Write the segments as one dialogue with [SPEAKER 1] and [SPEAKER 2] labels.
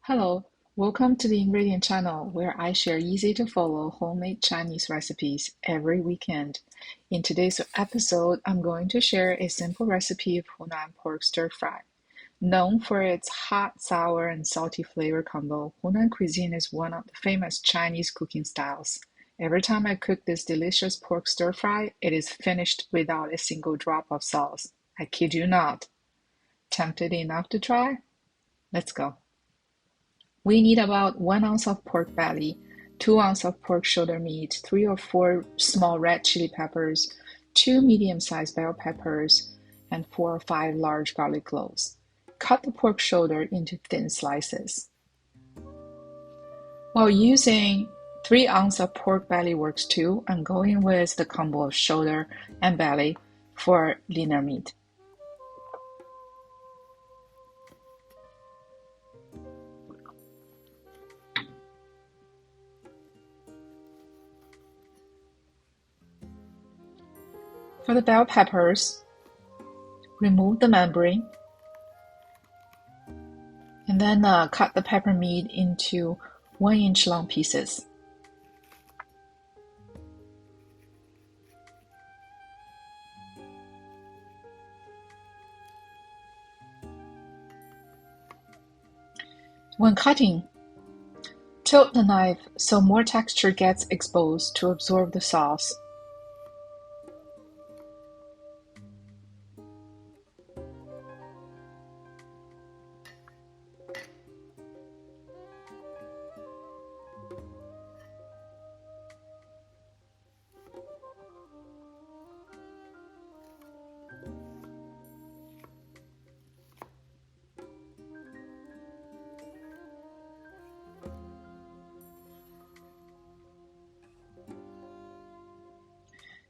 [SPEAKER 1] Hello, welcome to the Ingredient Channel, where I share easy to follow homemade Chinese recipes every weekend. In today's episode, I'm going to share a simple recipe of Hunan Pork Stir Fry. Known for its hot, sour, and salty flavor combo, Hunan cuisine is one of the famous Chinese cooking styles. Every time I cook this delicious pork stir fry, it is finished without a single drop of sauce. I kid you not. Tempted enough to try? Let's go. We need about 1 ounce of pork belly, 2 ounces of pork shoulder meat, 3 or 4 small red chili peppers, 2 medium-sized bell peppers, and 4 or 5 large garlic cloves. Cut the pork shoulder into thin slices. While using 3 ounces of pork belly works too, I'm going with the combo of shoulder and belly for leaner meat. For the bell peppers, remove the membrane and then cut the pepper meat into 1-inch long pieces. When cutting, tilt the knife so more texture gets exposed to absorb the sauce.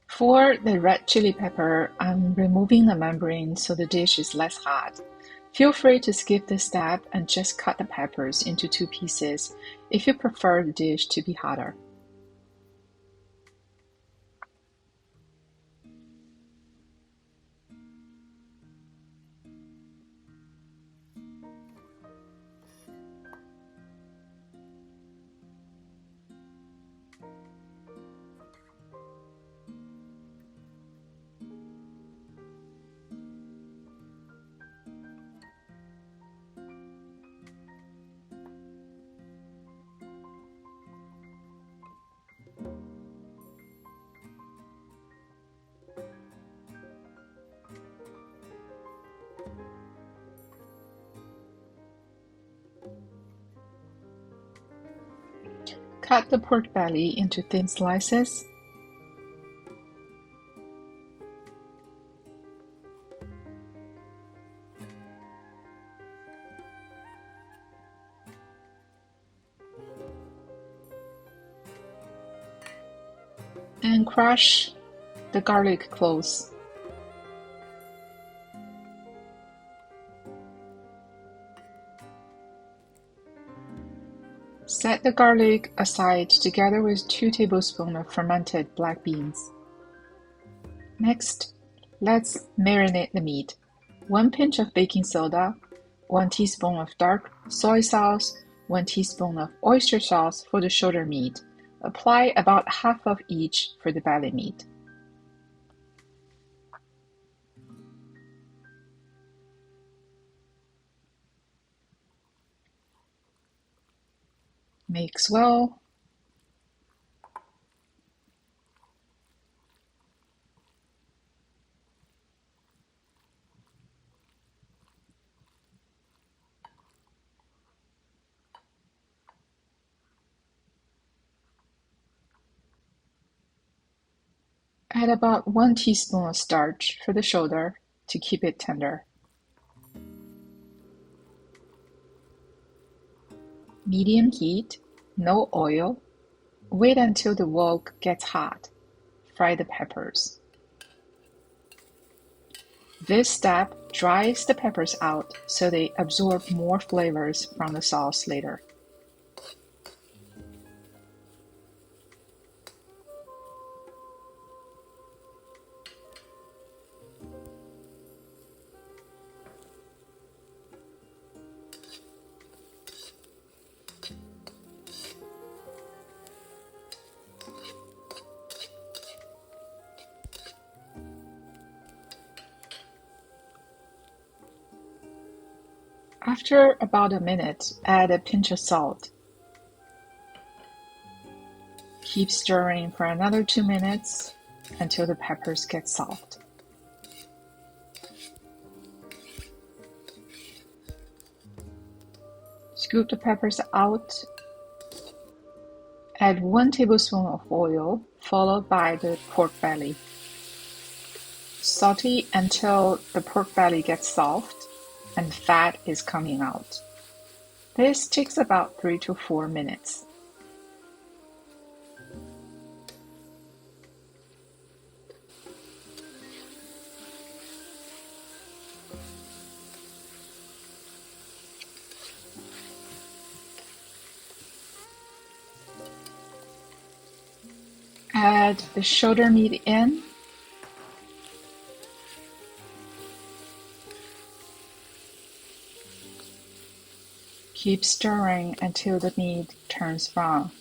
[SPEAKER 1] For the red chili pepper, I'm removing the membrane so the dish is less hot. Feel free to skip this step and just cut the peppers into 2 pieces if you prefer the dish to be hotter. Cut the pork belly into thin slices. And crush the garlic cloves. Set the garlic aside together with 2 tablespoons of fermented black beans. Next, let's marinate the meat. 1 pinch of baking soda, 1 teaspoon of dark soy sauce, 1 teaspoon of oyster sauce for the shoulder meat. Apply about half of each for the belly meat. Mix well. Add about 1 teaspoon of starch for the shoulder to keep it tender. Medium heat, no oil. Wait until the wok gets hot. Fry the peppers. This step dries the peppers out so they absorb more flavors from the sauce later. After about a minute, add a pinch of salt. Keep stirring for another 2 minutes until the peppers get soft. Scoop the peppers out. Add 1 tablespoon of oil, followed by the pork belly. Saute until the pork belly gets soft and fat is coming out. This takes about 3 to 4 minutes. Add the shoulder meat in. Keep stirring until the meat turns brown.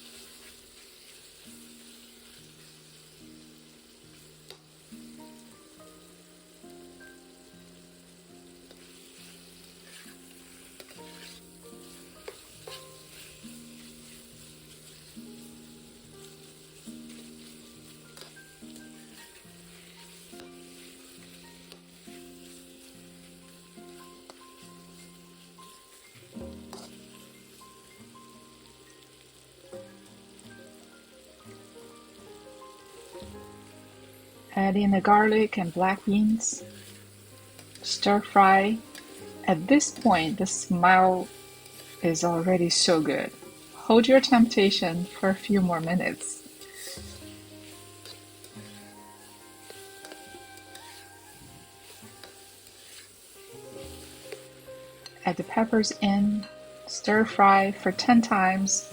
[SPEAKER 1] Add in the garlic and black beans. Stir fry. At this point, the smell is already so good. Hold your temptation for a few more minutes. Add the peppers in. Stir fry for 10 times.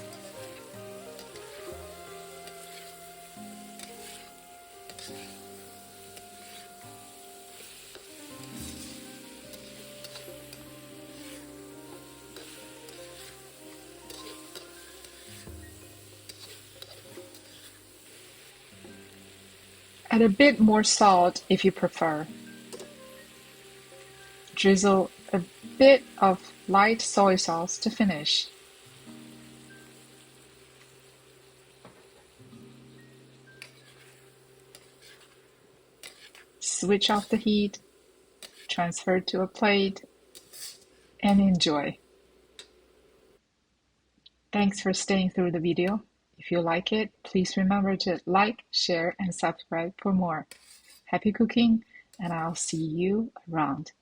[SPEAKER 1] Add a bit more salt if you prefer. Drizzle a bit of light soy sauce to finish. Switch off the heat, transfer to a plate, and enjoy. Thanks for staying through the video. If you like it, please remember to like, share, and subscribe for more. Happy cooking, and I'll see you around.